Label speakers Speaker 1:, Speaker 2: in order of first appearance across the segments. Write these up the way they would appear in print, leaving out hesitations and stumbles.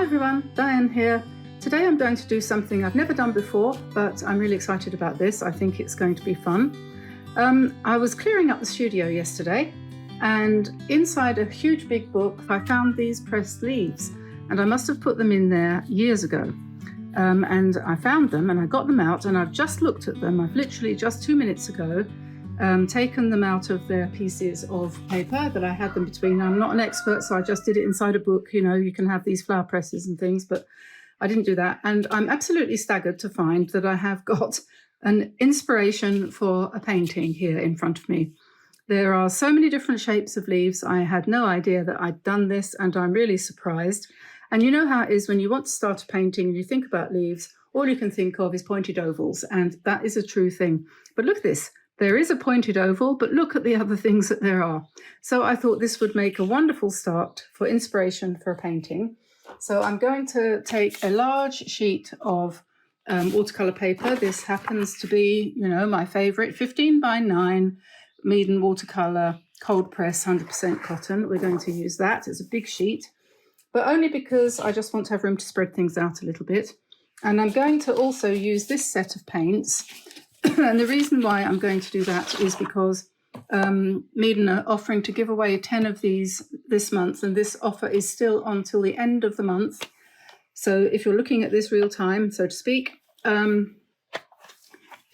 Speaker 1: Hi everyone, Diane here. Today I'm going to do something I've never done before, but I'm really excited about this. I think it's going to be fun. I was clearing up the studio yesterday, and inside a huge big book I found these pressed leaves, and I must have put them in there years ago. And I found them and I got them out, and I've just looked at them. I've literally just 2 minutes ago taken them out of their pieces of paper that I had them between. I'm not an expert, so I just did it inside a book. You know, you can have these flower presses and things, but I didn't do that. And I'm absolutely staggered to find that I have got an inspiration for a painting here in front of me. There are so many different shapes of leaves. I had no idea that I'd done this, and I'm really surprised. And you know how it is when you want to start a painting and you think about leaves, all you can think of is pointed ovals, and that is a true thing. But look at this. There is a pointed oval, but look at the other things that there are. So I thought this would make a wonderful start for inspiration for a painting. So I'm going to take a large sheet of watercolor paper. This happens to be, you know, my favorite 15 by 9 Meeden watercolor cold press 100% cotton. We're going to use that. It's a big sheet, but only because I just want to have room to spread things out a little bit. And I'm going to also use this set of paints. And the reason why I'm going to do that is because Meeden are offering to give away 10 of these this month, and this offer is still until the end of the month. So if you're looking at this real time, so to speak, you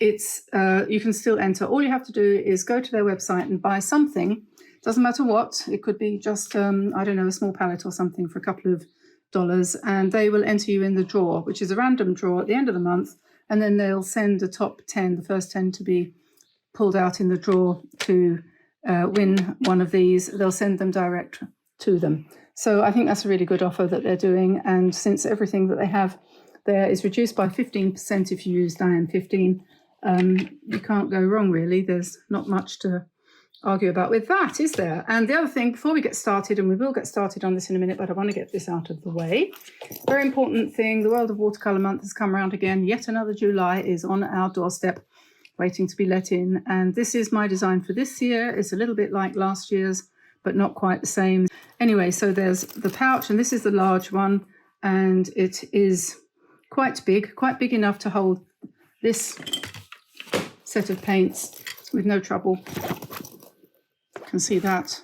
Speaker 1: can still enter. All you have to do is go to their website and buy something. Doesn't matter what. It could be just, I don't know, a small palette or something for a couple of dollars, and they will enter you in the draw, which is a random draw at the end of the month. And then they'll send the top 10, the first 10 to be pulled out in the draw to win one of these. They'll send them direct to them. So I think that's a really good offer that they're doing. And since everything that they have there is reduced by 15% if you use Diane 15, you can't go wrong, really. There's not much to argue about with that, is there? And the other thing, before we get started, and we will get started on this in a minute, but I want to get this out of the way. Very important thing, the World of Watercolor Month has come around again. Yet another July is on our doorstep, waiting to be let in. And this is my design for this year. It's a little bit like last year's, but not quite the same. Anyway, so there's the pouch, and this is the large one, and it is quite big enough to hold this set of paints with no trouble. Can see that.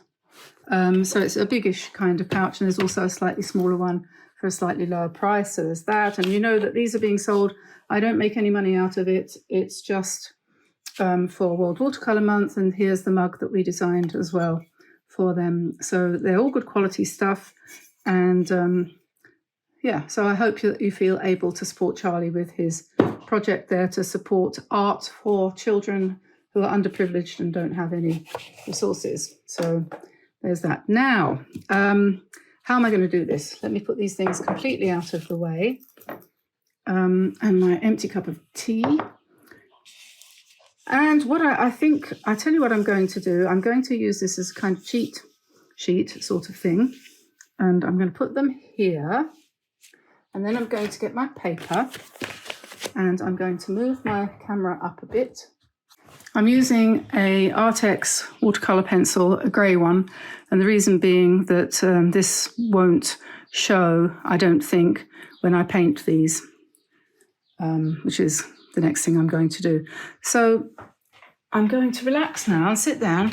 Speaker 1: So it's a biggish kind of pouch, and there's also a slightly smaller one for a slightly lower price. So there's that, and you know that these are being sold. I don't make any money out of it. It's just for World Watercolor Month, and here's the mug that we designed as well for them. So they're all good quality stuff, and yeah, so I hope that you feel able to support Charlie with his project there to support art for children who are underprivileged and don't have any resources. So there's that. Now, how am I going to do this? Let me put these things completely out of the way. And my empty cup of tea. And what I think, I tell you what I'm going to do. I'm going to use this as a kind of cheat sheet sort of thing. And I'm going to put them here. And then I'm going to get my paper. And I'm going to move my camera up a bit. I'm using a Artex watercolor pencil, a grey one, and the reason being that this won't show, I don't think, when I paint these, which is the next thing I'm going to do. So I'm going to relax now and sit down,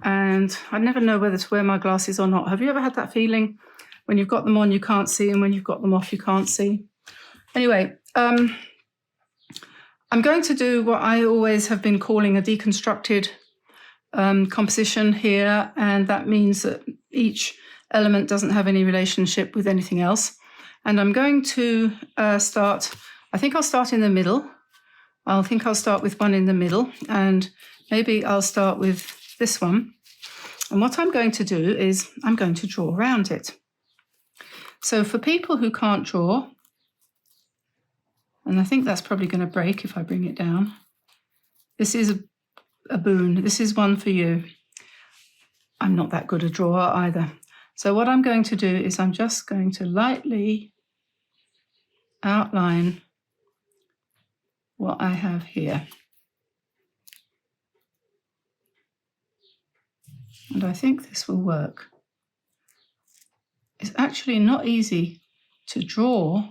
Speaker 1: and I never know whether to wear my glasses or not. Have you ever had that feeling when you've got them on you can't see, and when you've got them off you can't see? Anyway, I'm going to do what I always have been calling a deconstructed composition here, and that means that each element doesn't have any relationship with anything else. And I'm going to start, I think I'll start in the middle. I'll start with one in the middle, and maybe I'll start with this one. And what I'm going to do is I'm going to draw around it. So for people who can't draw, and I think that's probably going to break if I bring it down. This is a boon. This is one for you. I'm not that good a drawer either. So what I'm going to do is I'm just going to lightly outline what I have here. And I think this will work. It's actually not easy to draw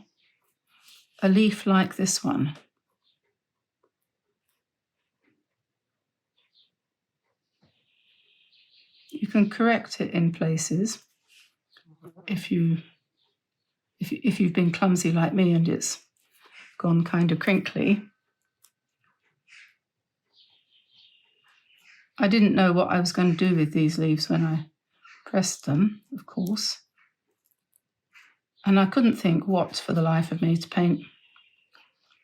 Speaker 1: a leaf like this one. You can correct it in places if you've been clumsy like me and it's gone kind of crinkly. I didn't know what I was going to do with these leaves when I pressed them, of course. And I couldn't think what for the life of me to paint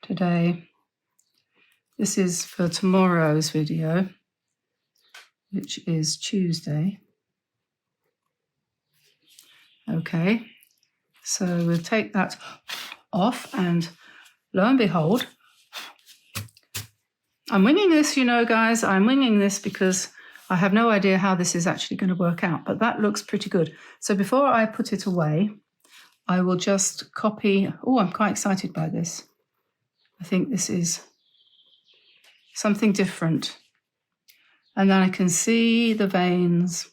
Speaker 1: today. This is for tomorrow's video, which is Tuesday. Okay, so we'll take that off, and lo and behold, I'm winging this, you know, guys. I'm winging this because I have no idea how this is actually going to work out, but that looks pretty good. So before I put it away, I will just copy. Oh, I'm quite excited by this. I think this is something different. And then I can see the veins.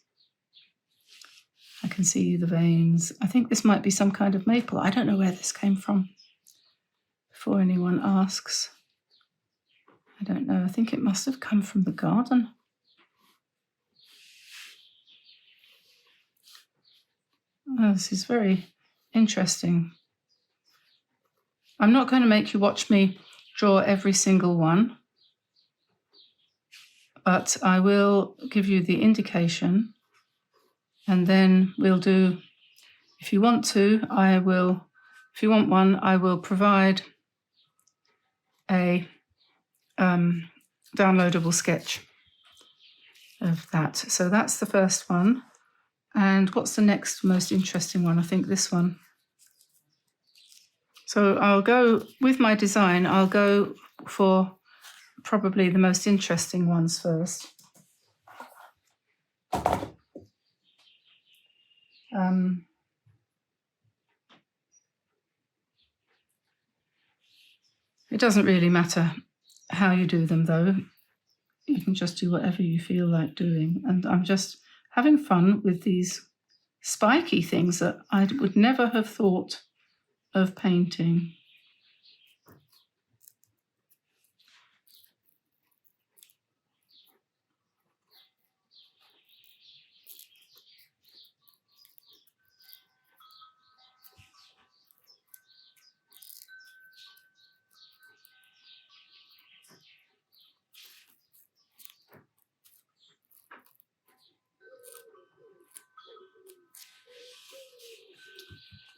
Speaker 1: I can see the veins. I think this might be some kind of maple. I don't know where this came from. Before anyone asks. I don't know. I think it must have come from the garden. Oh, this is very interesting. I'm not going to make you watch me draw every single one, but I will give you the indication, and then we'll do, if you want to, if you want one, I will provide a downloadable sketch of that. So that's the first one. And what's the next most interesting one? I think this one. So I'll go with my design. I'll go for probably the most interesting ones first. It doesn't really matter how you do them, though. You can just do whatever you feel like doing. And I'm just having fun with these spiky things that I would never have thought of painting.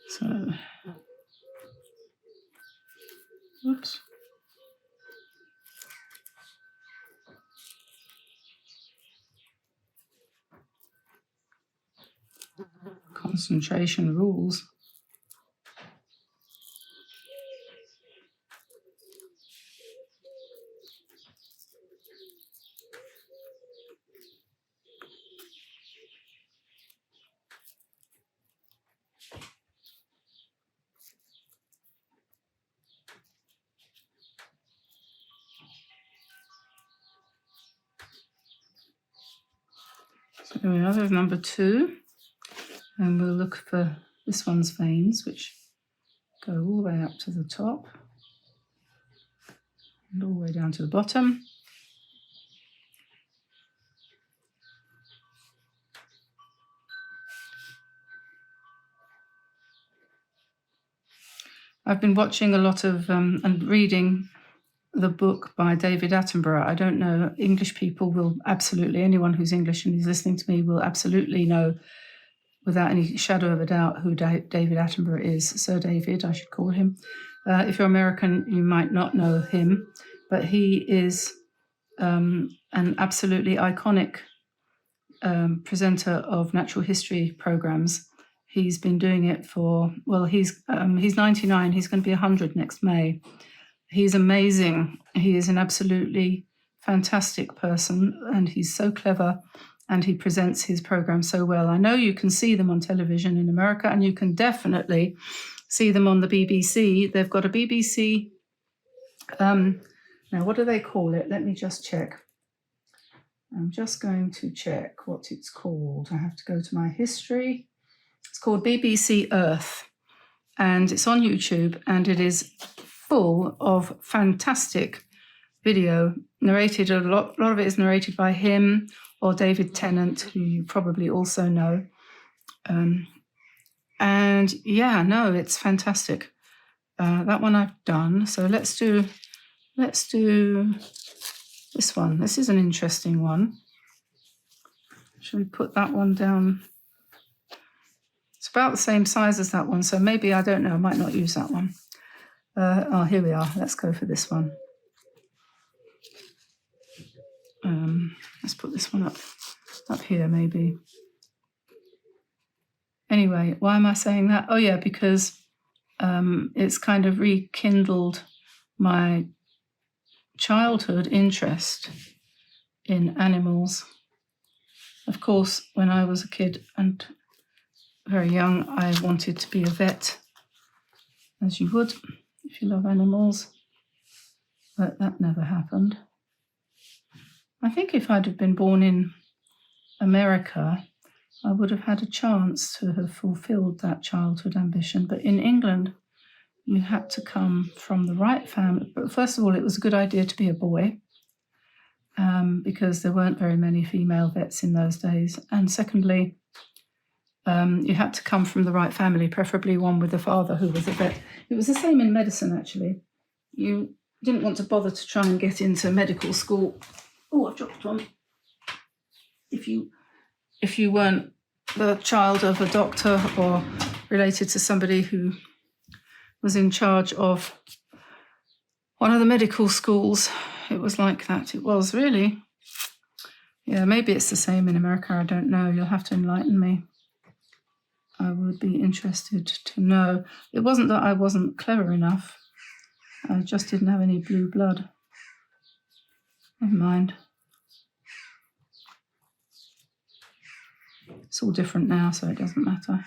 Speaker 1: So, oops. Concentration rules. So we have number 2, and we'll look for this one's veins, which go all the way up to the top and all the way down to the bottom. I've been watching a lot of and reading the book by David Attenborough. I don't know, English people will absolutely, anyone who's English and is listening to me will absolutely know without any shadow of a doubt who David Attenborough is. Sir David, I should call him. If you're American, you might not know him, but he is an absolutely iconic presenter of natural history programs. He's been doing it for, well, he's 99, he's going to be 100 next May. He's amazing. He is an absolutely fantastic person, and he's so clever, and he presents his program so well. I know you can see them on television in America, and you can definitely see them on the BBC. They've got a BBC, now what do they call it? Let me just check. I'm just going to check what it's called. I have to go to my history. It's called BBC Earth. and it's on YouTube, and it is full of fantastic video narrated. A lot of it is narrated by him or David Tennant, who you probably also know. And yeah, no, it's fantastic. That one I've done. So let's do this one. This is an interesting one. Shall we put that one down? It's about the same size as that one, so maybe, I don't know, I might not use that one. Oh, here we are. Let's go for this one. Let's put this one up here, maybe. Anyway, why am I saying that? Oh, yeah, because it's kind of rekindled my childhood interest in animals. Of course, when I was a kid and very young, I wanted to be a vet, as you would if you love animals, but that never happened. I think if I'd have been born in America, I would have had a chance to have fulfilled that childhood ambition. But in England, you had to come from the right family. But first of all, it was a good idea to be a boy, because there weren't very many female vets in those days. And secondly, you had to come from the right family, preferably one with a father who was a vet. It was the same in medicine, actually. You didn't want to bother to try and get into medical school. Oh, I've dropped one. If you weren't the child of a doctor or related to somebody who was in charge of one of the medical schools, it was like that. It was really. Yeah, maybe it's the same in America. I don't know. You'll have to enlighten me. I would be interested to know. It wasn't that I wasn't clever enough. I just didn't have any blue blood. Never mind. It's all different now, so it doesn't matter.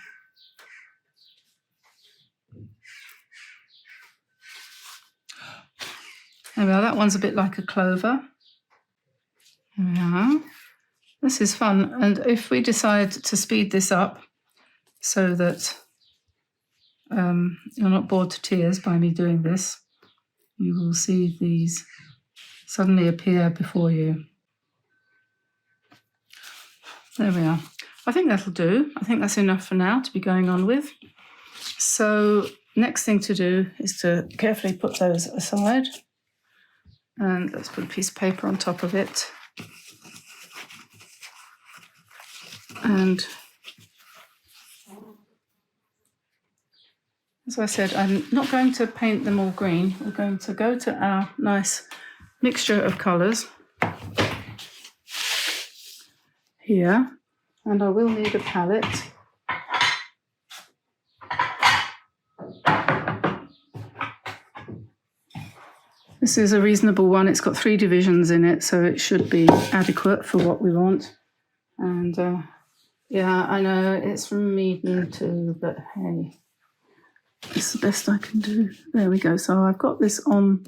Speaker 1: There we are. That one's a bit like a clover. There we are. This is fun. And if we decide to speed this up so that you're not bored to tears by me doing this, you will see these suddenly appear before you. There we are. I think that'll do. I think that's enough for now to be going on with. So next thing to do is to carefully put those aside. And let's put a piece of paper on top of it. And as I said, I'm not going to paint them all green. We're going to go to our nice mixture of colours here. And I will need a palette. This is a reasonable one. It's got 3 divisions in it, so it should be adequate for what we want. And yeah, I know it's from Meeden too, but hey, it's the best I can do. There we go. So I've got this on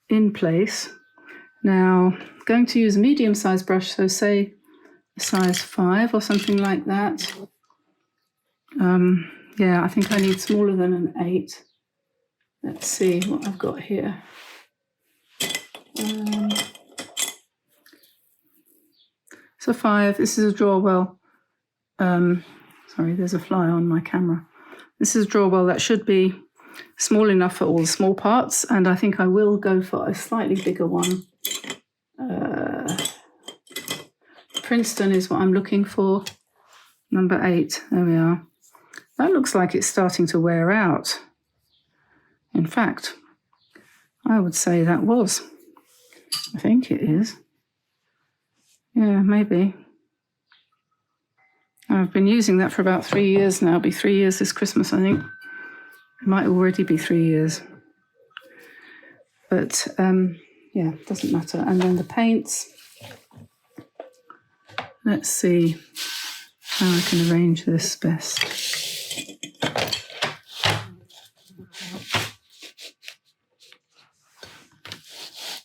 Speaker 1: in place. Now, I'm going to use a medium-sized brush, so say size 5 or something like that. Yeah, I think I need smaller than an 8. Let's see what I've got here. So 5, this is a draw well. Sorry, there's a fly on my camera. This is a draw well that should be small enough for all the small parts, and I think I will go for a slightly bigger one. Princeton is what I'm looking for. Number 8, there we are. That looks like it's starting to wear out. In fact, I would say that was. I think it is. Yeah, maybe. I've been using that for about 3 years now. It'll be 3 years this Christmas, I think. It might already be 3 years. But, yeah, doesn't matter. And then the paints. Let's see how I can arrange this best.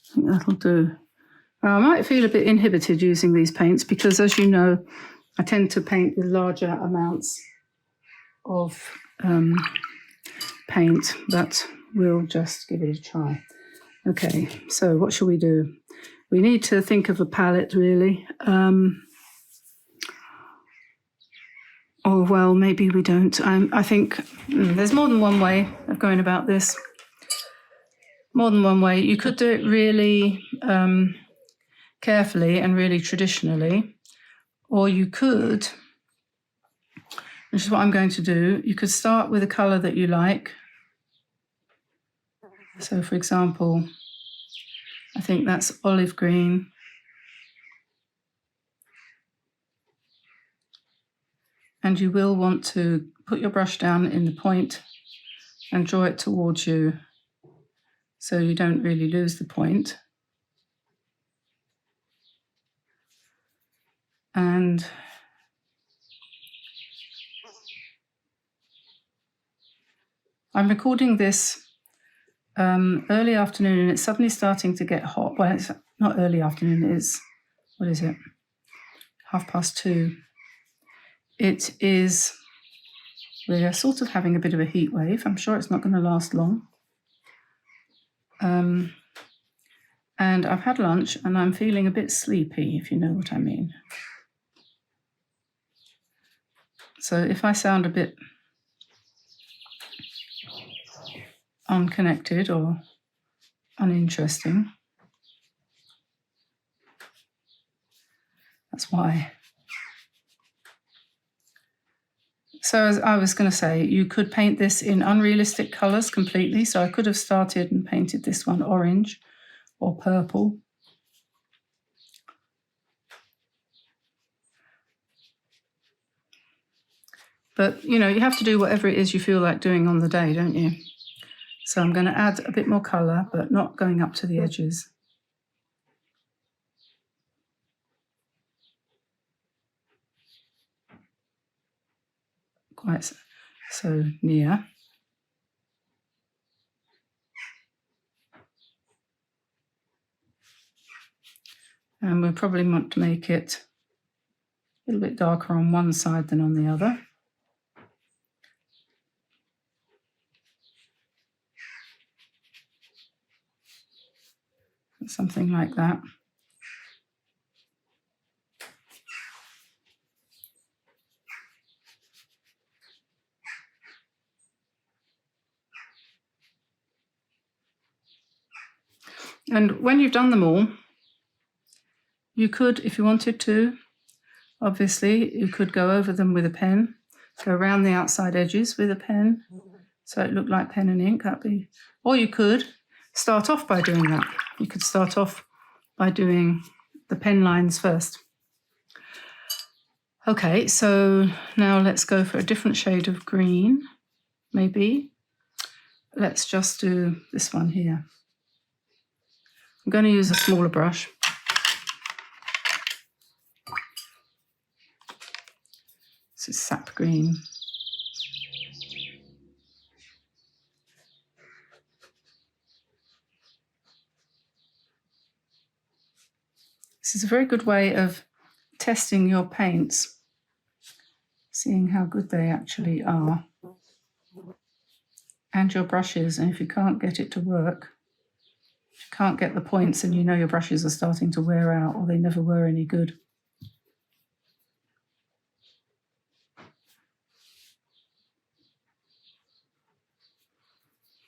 Speaker 1: I think that'll do. I might feel a bit inhibited using these paints because, as you know, I tend to paint with larger amounts of paint, but we'll just give it a try. Okay, so what shall we do? We need to think of a palette, really. Or, well, maybe we don't. I think there's more than one way of going about this. More than one way. You could do it really carefully and really traditionally, or you could, which is what I'm going to do, you could start with a colour that you like. So, for example, I think that's olive green. And you will want to put your brush down in the point and draw it towards you so you don't really lose the point. And I'm recording this early afternoon, and it's suddenly starting to get hot. Well, it's not early afternoon, it's, what is it? 2:30. It is, we're sort of having a bit of a heat wave. I'm sure it's not going to last long. And I've had lunch and I'm feeling a bit sleepy, if you know what I mean. So if I sound a bit unconnected or uninteresting, that's why. So as I was going to say, you could paint this in unrealistic colours completely. So I could have started and painted this one orange or purple. But, you know, you have to do whatever it is you feel like doing on the day, don't you? So I'm going to add a bit more colour, but not going up to the edges. Quite so near. And we'll probably want to make it a little bit darker on one side than on the other. Something like that. And when you've done them all, you could, if you wanted to, obviously, you could go over them with a pen, go around the outside edges with a pen, so it looked like pen and ink. Or you could start off by doing that. You could start off by doing the pen lines first. Okay, so now let's go for a different shade of green, maybe. Let's just do this one here. I'm going to use a smaller brush. This is sap green. This is a very good way of testing your paints, seeing how good they actually are, and your brushes. And if you can't get it to work, if you can't get the points and you know your brushes are starting to wear out or they never were any good.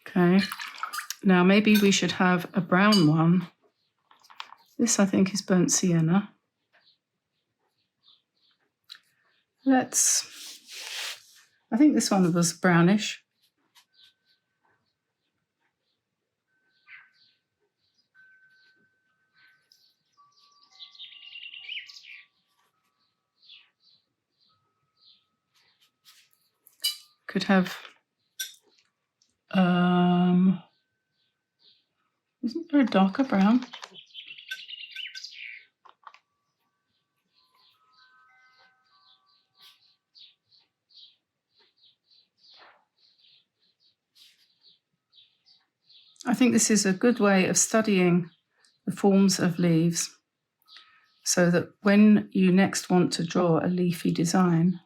Speaker 1: Okay, now maybe we should have a brown one. This, I think, is burnt sienna. I think this one was brownish. Could have, isn't there a darker brown? I think this is a good way of studying the forms of leaves so that when you next want to draw a leafy design,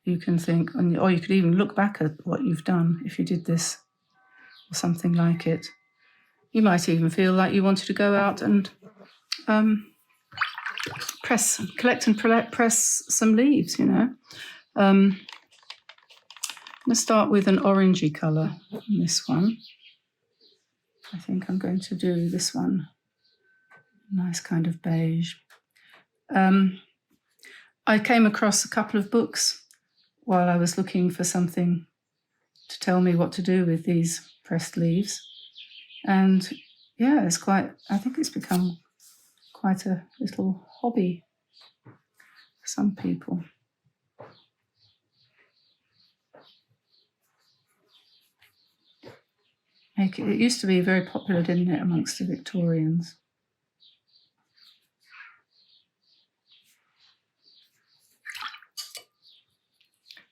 Speaker 1: you can think, or you could even look back at what you've done if you did this or something like it. You might even feel like you wanted to go out and collect and press some leaves, you know. I'm going to start with an orangey colour on this one. I think I'm going to do this one, nice kind of beige. I came across a couple of books while I was looking for something to tell me what to do with these pressed leaves. And yeah, I think it's become quite a little hobby for some people. It used to be very popular, didn't it, amongst the Victorians?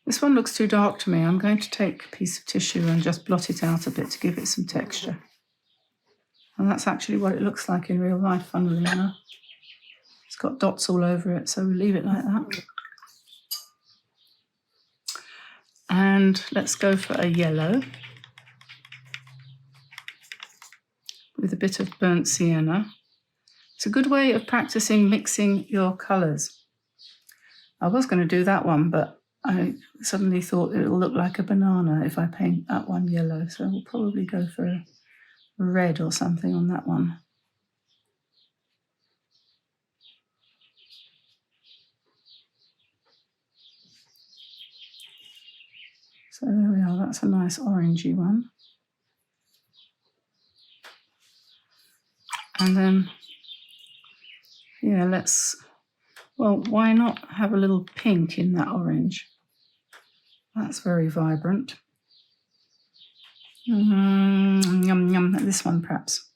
Speaker 1: This one looks too dark to me. I'm going to take a piece of tissue and just blot it out a bit to give it some texture. And that's actually what it looks like in real life, funnily enough. It's got dots all over it, so we'll leave it like that. And let's go for a yellow with a bit of burnt sienna. It's a good way of practicing mixing your colours. I was going to do that one, but I suddenly thought it will look like a banana if I paint that one yellow, so we'll probably go for a red or something on that one. So there we are, that's a nice orangey one. And then, yeah, why not have a little pink in that orange? That's very vibrant. Yum, yum, this one perhaps.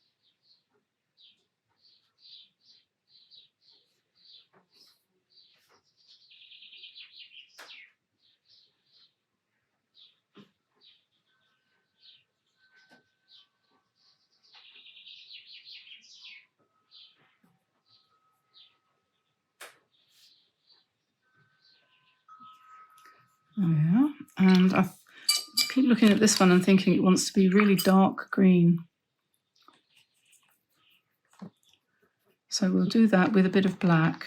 Speaker 1: Oh yeah, and I keep looking at this one and thinking it wants to be really dark green. So we'll do that with a bit of black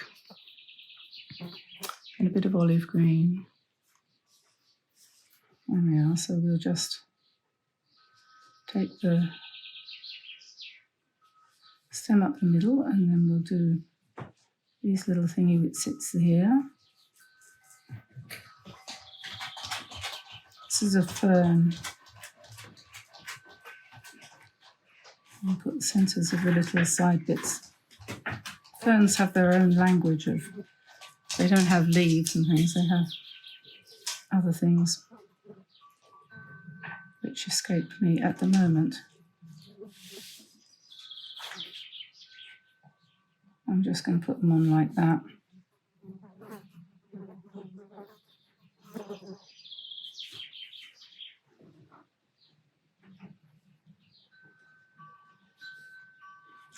Speaker 1: and a bit of olive green. There we are, so we'll just take the stem up the middle and then we'll do these little thingy which sits here. This is a fern. I'll put the centres of the little side bits. Ferns have their own language of, they don't have leaves and things, they have other things which escape me at the moment. I'm just going to put them on like that.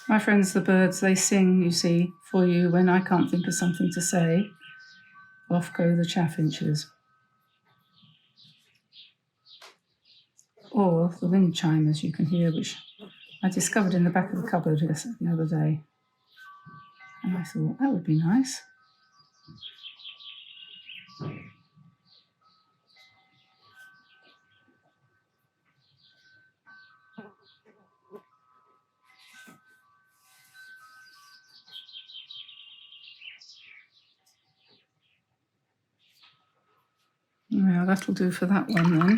Speaker 1: My friends, the birds, they sing, you see, for you when I can't think of something to say. Off go the chaffinches. Or the wind chime, as you can hear, which I discovered in the back of the cupboard the other day. And I thought, that would be nice. Well, that'll do for that one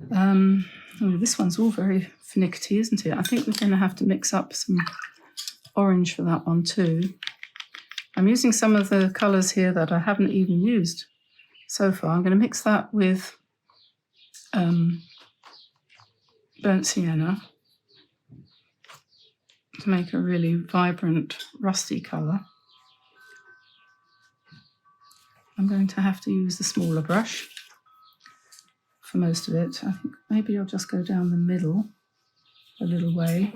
Speaker 1: then. This one's all very finicky, isn't it? I think we're going to have to mix up some orange for that one too. I'm using some of the colours here that I haven't even used so far. I'm going to mix that with burnt sienna to make a really vibrant rusty colour. I'm going to have to use the smaller brush for most of it. I think maybe I'll just go down the middle a little way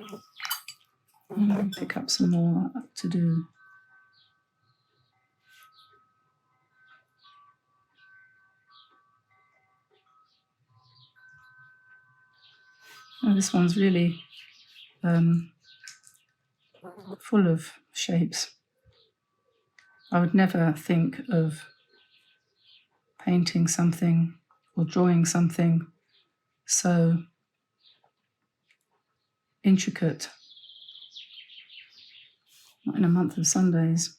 Speaker 1: and pick up some more to do. Oh, this one's really full of shapes. I would never think of painting something or drawing something so intricate, not in a month of Sundays.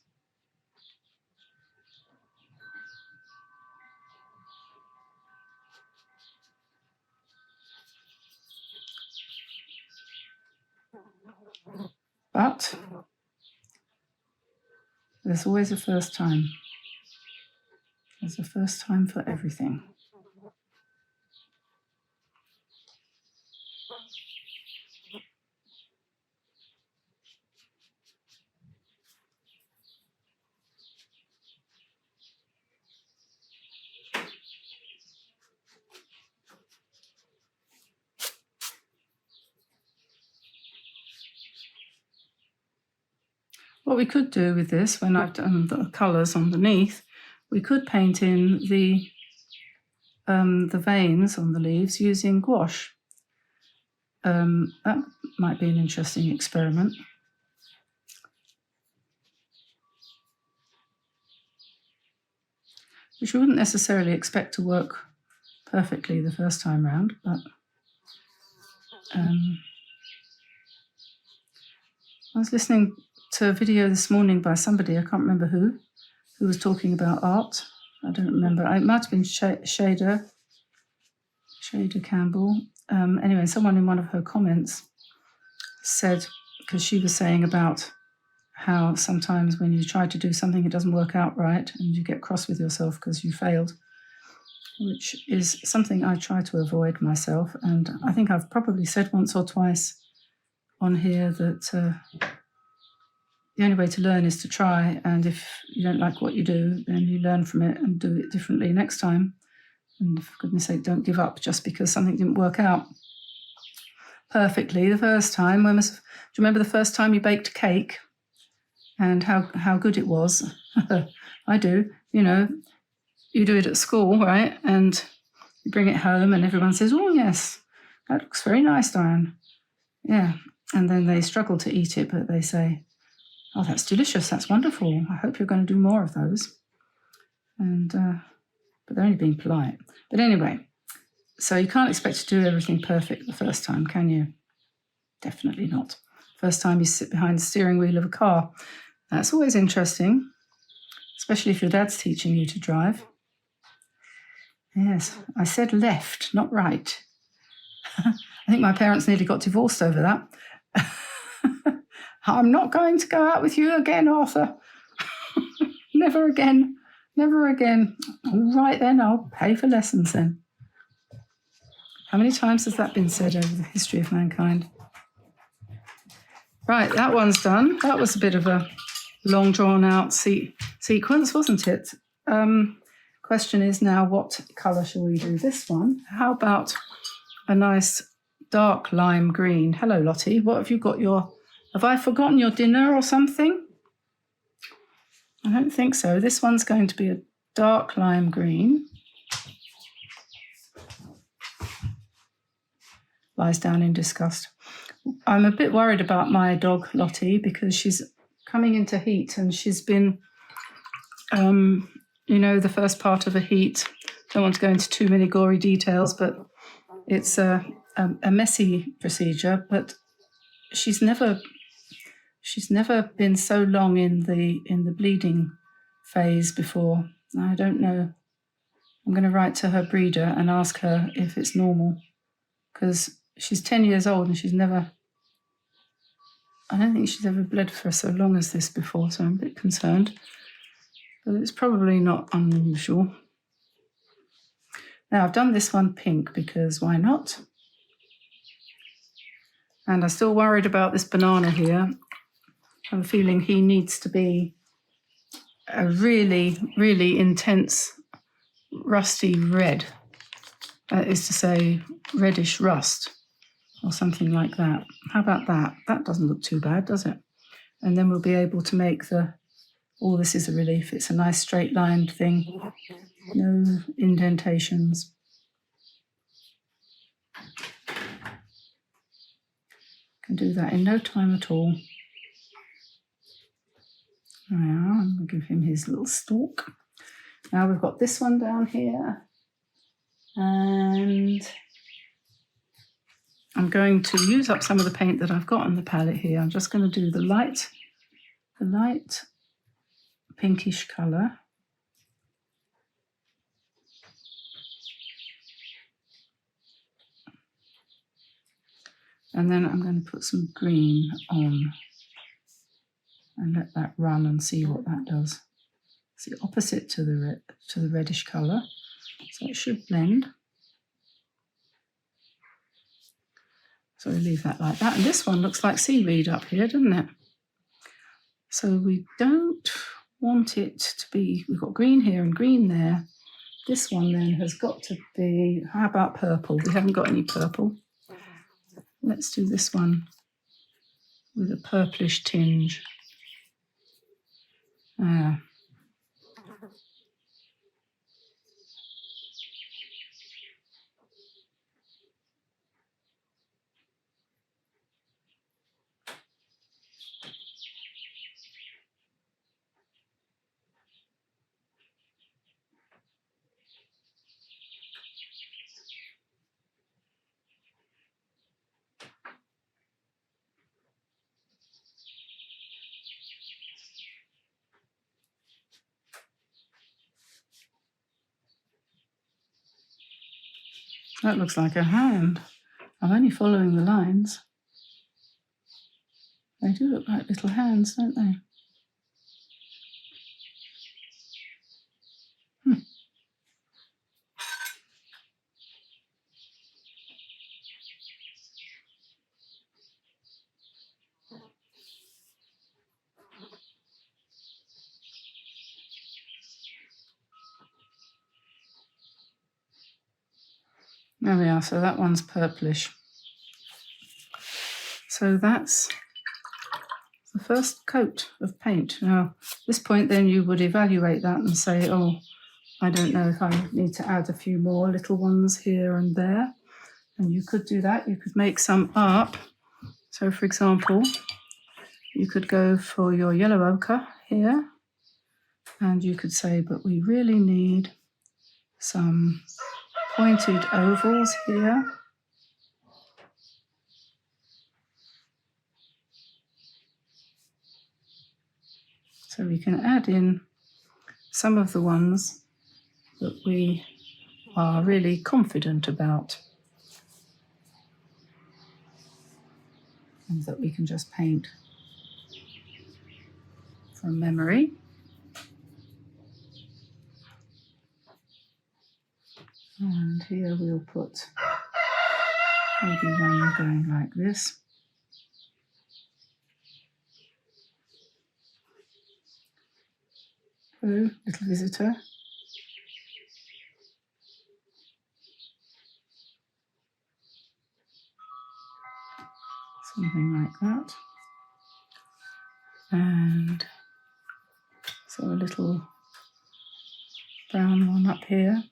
Speaker 1: But there's always a first time. There's a first time for everything. What we could do with this, when I've done the colours underneath, we could paint in the veins on the leaves using gouache. That might be an interesting experiment. Which we wouldn't necessarily expect to work perfectly the first time round, but I was listening to a video this morning by somebody, I can't remember who was talking about art. I don't remember. It might have been Shader Campbell. Anyway, someone in one of her comments said, because she was saying about how sometimes when you try to do something, it doesn't work out right and you get cross with yourself because you failed, which is something I try to avoid myself. And I think I've probably said once or twice on here that the only way to learn is to try, and if you don't like what you do, then you learn from it and do it differently next time. And for goodness sake, don't give up just because something didn't work out perfectly the first time. Do you remember the first time you baked a cake and how good it was? I do. You know, you do it at school, right? And you bring it home and everyone says, oh, yes, that looks very nice, Diane. Yeah. And then they struggle to eat it, but they say, oh, that's delicious. That's wonderful. I hope you're going to do more of those. And but they're only being polite. But anyway, so you can't expect to do everything perfect the first time, can you? Definitely not. First time you sit behind the steering wheel of a car. That's always interesting, especially if your dad's teaching you to drive. Yes, I said left, not right. I think my parents nearly got divorced over that. I'm not going to go out with you again, Arthur. Never again. Never again. All right then, I'll pay for lessons then. How many times has that been said over the history of mankind? Right, that one's done. That was a bit of a long drawn out sequence, wasn't it? Question is now, what colour shall we do this one? How about a nice dark lime green? Hello, Lottie. What have you got have I forgotten your dinner or something? I don't think so. This one's going to be a dark lime green. Lies down in disgust. I'm a bit worried about my dog, Lottie, because she's coming into heat and she's been, the first part of a heat. Don't want to go into too many gory details, but it's a messy procedure, but she's never been so long in the bleeding phase before. I don't know. I'm going to write to her breeder and ask her if it's normal, because she's 10 years old and I don't think she's ever bled for so long as this before, so I'm a bit concerned. But it's probably not unusual. Now, I've done this one pink because why not? And I'm still worried about this banana here. I have a feeling he needs to be a really, really intense rusty red. That is to say, reddish rust or something like that. How about that? That doesn't look too bad, does it? And then we'll be able to make this is a relief. It's a nice straight lined thing. No indentations. can do that in no time at all. There we are. I'm going to give him his little stalk. Now we've got this one down here, and I'm going to use up some of the paint that I've got on the palette here. I'm just going to do the light pinkish colour. And then I'm going to put some green on and let that run and see what that does. It's the opposite to the reddish colour, so it should blend. So we leave that like that. And this one looks like seaweed up here, doesn't it? So we don't want it to be, we've got green here and green there. This one then has got to be, how about purple? We haven't got any purple. Let's do this one with a purplish tinge. That looks like a hand. I'm only following the lines. They do look like little hands, don't they? There we are, so that one's purplish. So that's the first coat of paint. Now, at this point then you would evaluate that and say, oh, I don't know if I need to add a few more little ones here and there. And you could do that. You could make some up. So, for example, you could go for your yellow ochre here, and you could say, but we really need some pointed ovals here. So we can add in some of the ones that we are really confident about and that we can just paint from memory. And here we'll put maybe one going like this. Oh, little visitor. Something like that. And so a little brown one up here.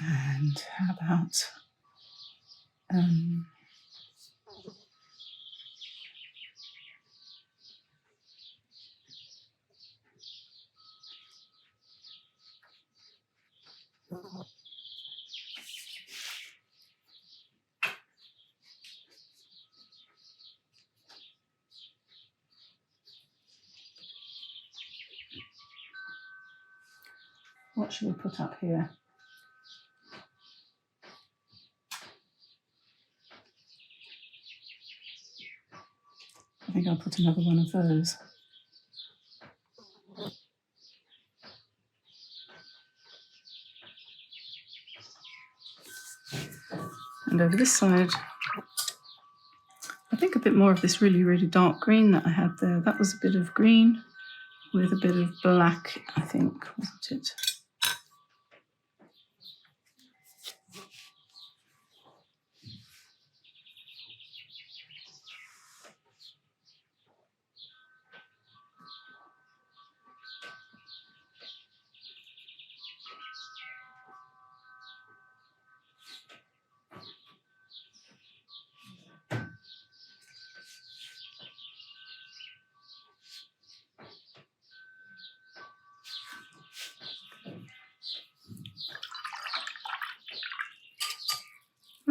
Speaker 1: And how about what should we put up here? I think I'll put another one of those. And over this side, I think a bit more of this really, really dark green that I had there. That was a bit of green with a bit of black, I think, wasn't it?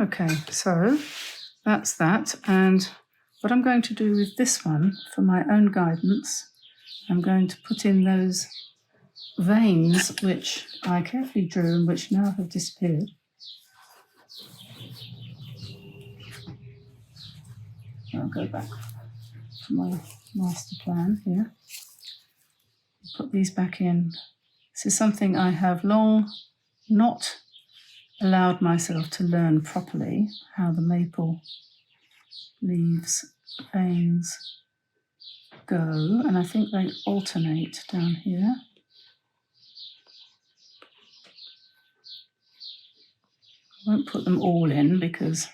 Speaker 1: Okay, so that's that. And what I'm going to do with this one, for my own guidance, I'm going to put in those veins which I carefully drew and which now have disappeared. I'll go back to my master plan here. Put these back in. This is something I have long not allowed myself to learn properly, how the maple leaves veins go, and I think they alternate down here. I won't put them all in because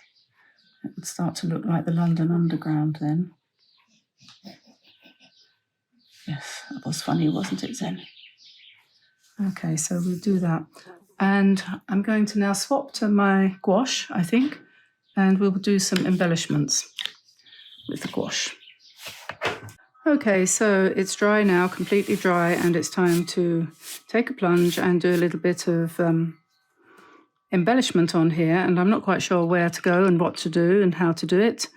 Speaker 1: it would start to look like the London Underground then. Yes, that was funny, wasn't it, Zen? Okay, so we'll do that. And I'm going to now swap to my gouache, I think, and we'll do some embellishments with the gouache. Okay, so it's dry now, completely dry, and it's time to take a plunge and do a little bit of embellishment on here. And I'm not quite sure where to go and what to do and how to do it,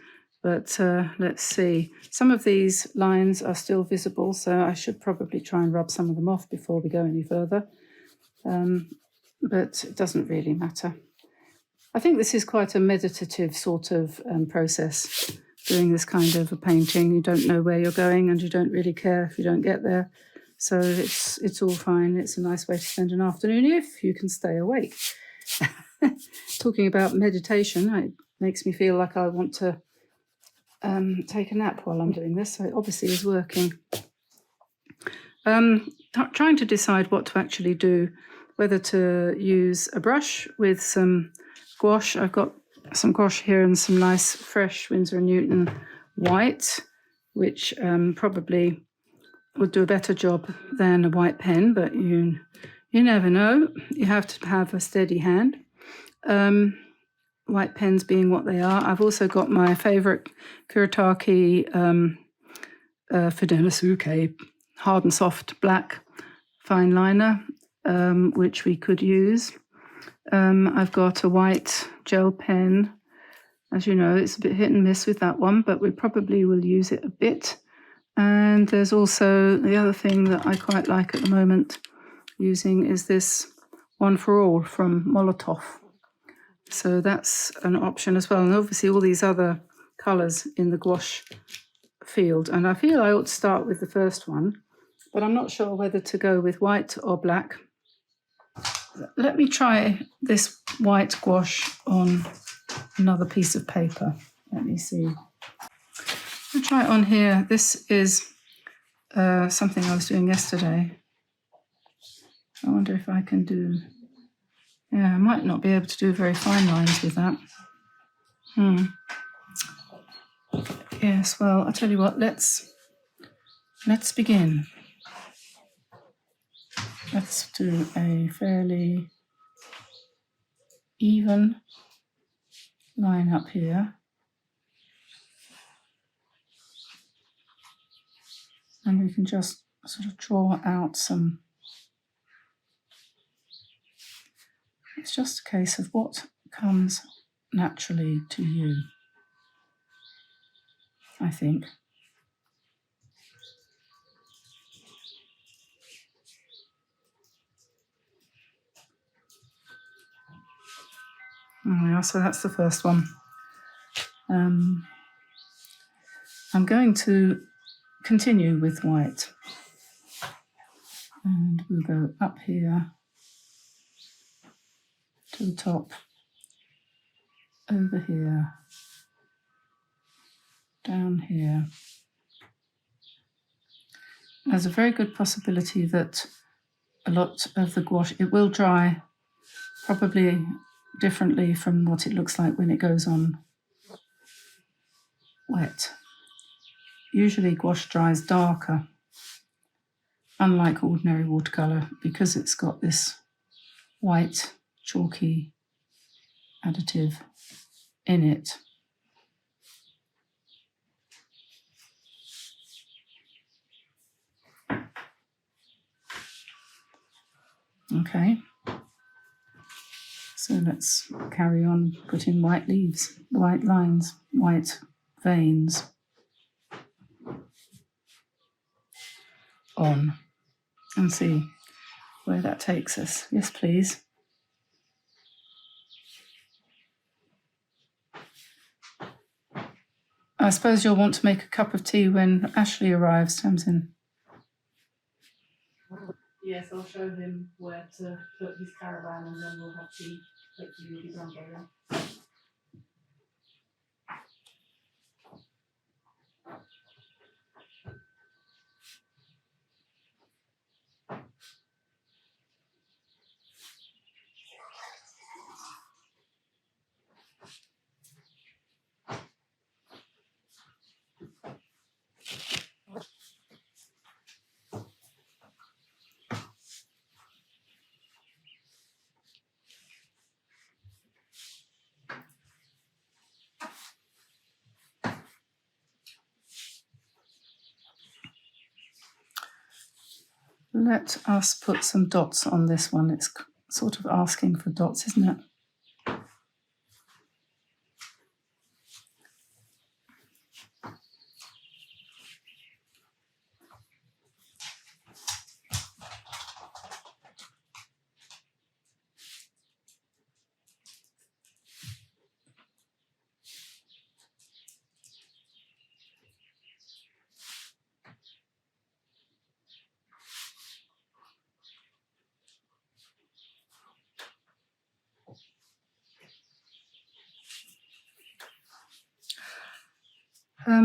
Speaker 1: but let's see. Some of these lines are still visible, so I should probably try and rub some of them off before we go any further, but it doesn't really matter. I think this is quite a meditative sort of process, doing this kind of a painting. You don't know where you're going and you don't really care if you don't get there. So it's all fine. It's a nice way to spend an afternoon if you can stay awake. Talking about meditation, it makes me feel like I want to take a nap while I'm doing this. So it obviously is working. Trying to decide what to actually do, whether to use a brush with some gouache. I've got some gouache here and some nice fresh Winsor & Newton white, which probably would do a better job than a white pen, but you never know. You have to have a steady hand. White pens being what they are. I've also got my favourite Kuretake Fidelisuke hard and soft black fine liner, which we could use. I've got a white gel pen. As you know, it's a bit hit and miss with that one, but we probably will use it a bit. And there's also the other thing that I quite like at the moment using is this One for All from Molotov. So that's an option as well. And obviously all these other colours in the gouache field. And I feel I ought to start with the first one, but I'm not sure whether to go with white or black. Let me try this white gouache on another piece of paper. Let me see. I'll try it on here. This is something I was doing yesterday. I wonder if I can do... Yeah, I might not be able to do very fine lines with that. Yes, well, I'll tell you what, let's begin. Let's do a fairly even line up here. And we can just sort of draw out some... It's just a case of what comes naturally to you, I think. Yeah, so that's the first one. I'm going to continue with white. And we'll go up here to the top, over here, down here. There's a very good possibility that a lot of the gouache, it will dry probably differently from what it looks like when it goes on wet. Usually gouache dries darker, unlike ordinary watercolour, because it's got this white chalky additive in it. Okay, So let's carry on putting white leaves, white lines, white veins on and see where that takes us. Yes, please. I suppose you'll want to make a cup of tea when Ashley arrives, Tamsin. Yes, I'll show him where to put his caravan and then we'll have tea. Hopefully you'll be done by then. Let us put some dots on this one. It's sort of asking for dots, isn't it?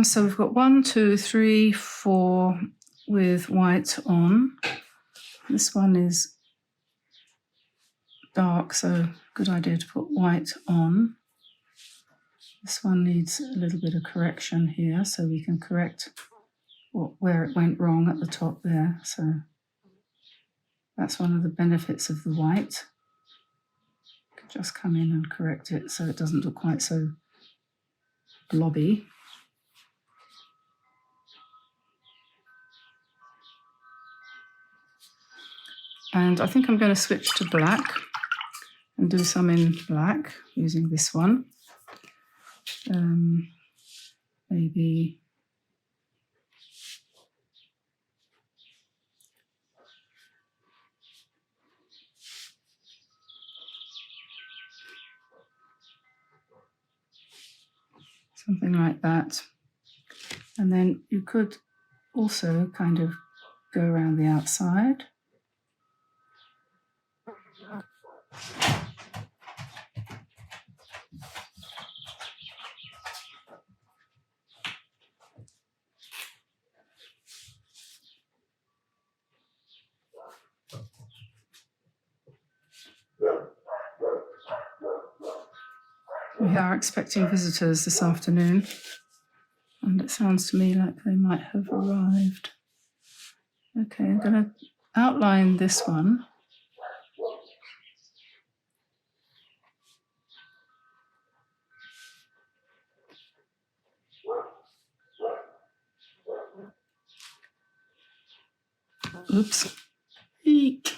Speaker 1: So we've got 1, 2, 3, 4 with white on. This one is dark, so good idea to put white on. This one needs a little bit of correction here, so we can correct where it went wrong at the top there. So that's one of the benefits of the white. You can just come in and correct it so it doesn't look quite so blobby. And I think I'm going to switch to black and do some in black using this one. Maybe something like that. And then you could also kind of go around the outside. We are expecting visitors this afternoon, and it sounds to me like they might have arrived. Okay, I'm going to outline this one. Oops. Eek.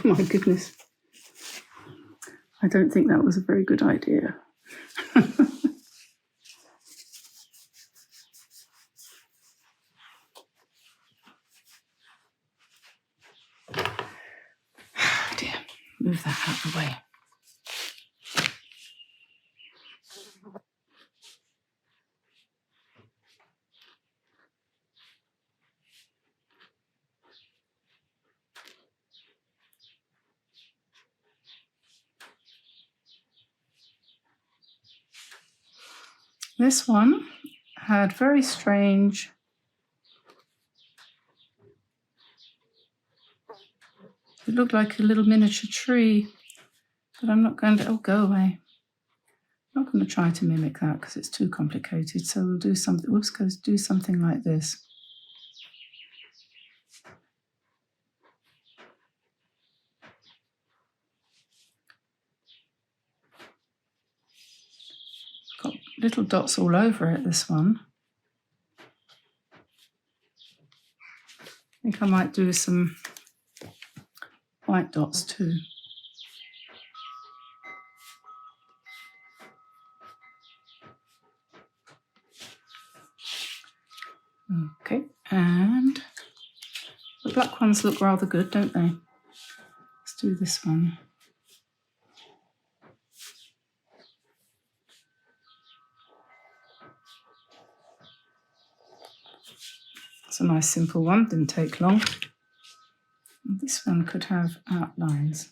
Speaker 1: Oh my goodness. I don't think that was a very good idea. Oh dear, move that out of the way. This one had very strange it looked like a little miniature tree, but I'm not going to, oh, go away. I'm not going to try to mimic that because it's too complicated. So we'll do something, whoops, go do something like this. Got little dots all over it, this one. think I might do some white dots too. Okay, and the black ones look rather good, don't they? Let's do this one. It's a nice simple one, didn't take long. And this one could have outlines.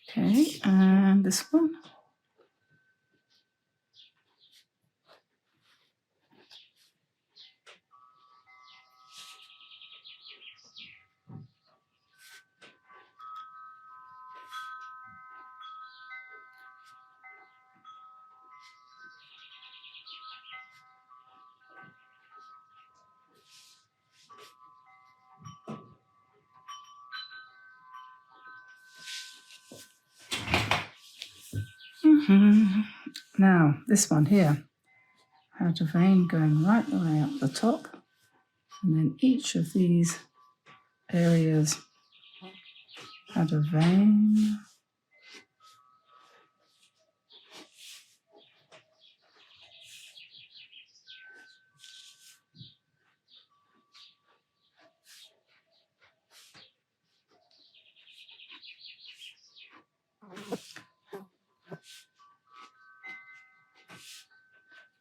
Speaker 1: Okay, and this one. Now, this one here had a vein going right the way up the top, and then each of these areas had a vein.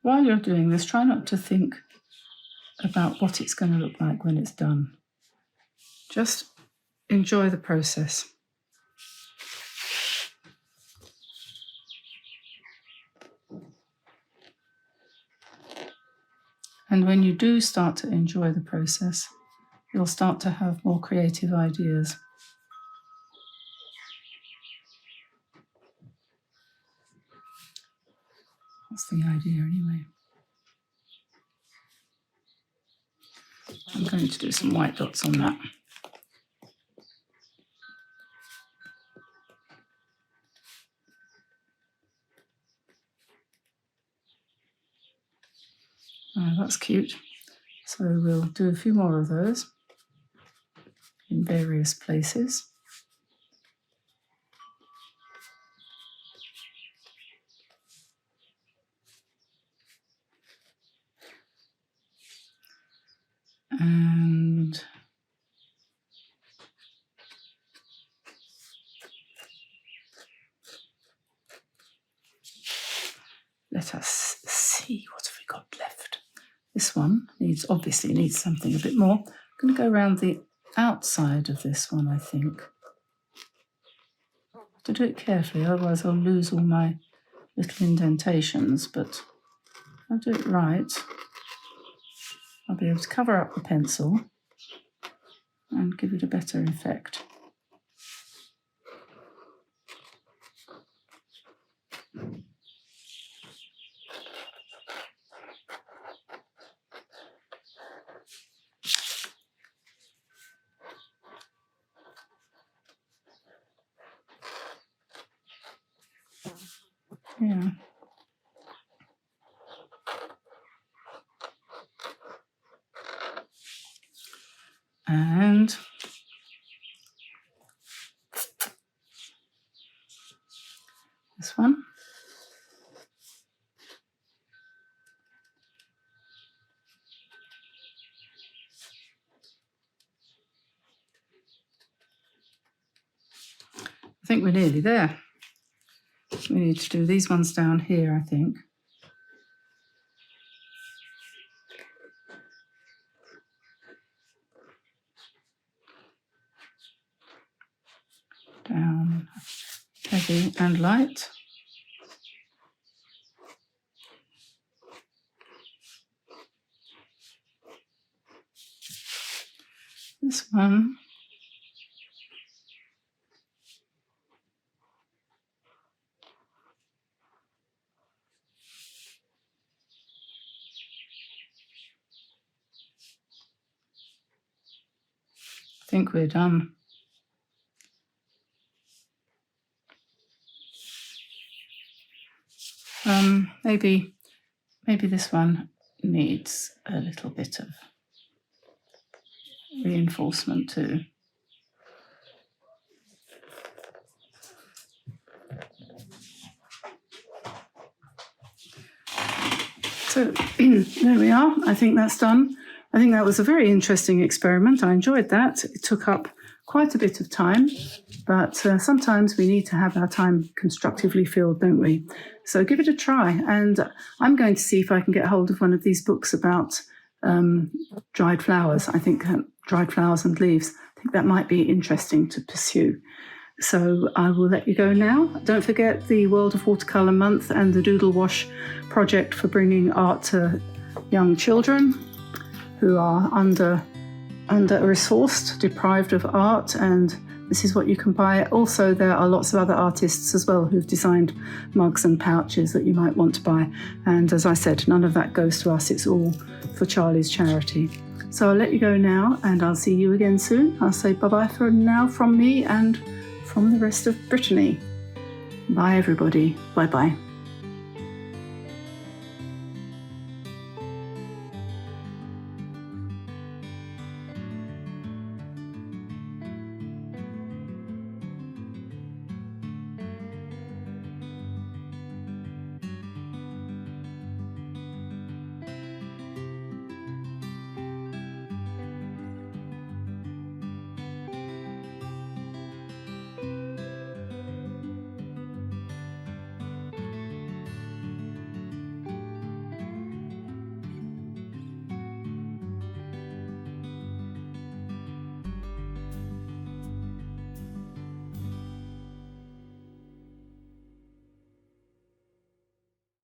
Speaker 1: While you're doing this, try not to think about what it's going to look like when it's done. Just enjoy the process. And when you do start to enjoy the process, you'll start to have more creative ideas. That's the idea anyway. I'm going to do some white dots on that. Oh, that's cute. So we'll do a few more of those in various places. And let us see, what have we got left? This one obviously needs something a bit more. I'm going to go around the outside of this one, I think. I have to do it carefully, otherwise I'll lose all my little indentations, but if I do it right, I'll be able to cover up the pencil and give it a better effect. Yeah. And this one. I think we're nearly there. We need to do these ones down here, I think. Down, heavy and light. This one. I think we're done. Maybe this one needs a little bit of reinforcement too. So there we are. I think that's done. I think that was a very interesting experiment. I enjoyed that. It took up quite a bit of time, but sometimes we need to have our time constructively filled, don't we? So give it a try. And I'm going to see if I can get hold of one of these books about dried flowers. I think dried flowers and leaves. I think that might be interesting to pursue. So I will let you go now. Don't forget the World of Watercolor Month and the Doodle Wash project for bringing art to young children who are under-resourced, deprived of art, and this is what you can buy. Also, there are lots of other artists as well who've designed mugs and pouches that you might want to buy. And as I said, none of that goes to us. It's all for Charlie's charity. So I'll let you go now, and I'll see you again soon. I'll say bye-bye for now from me and from the rest of Brittany. Bye, everybody. Bye-bye.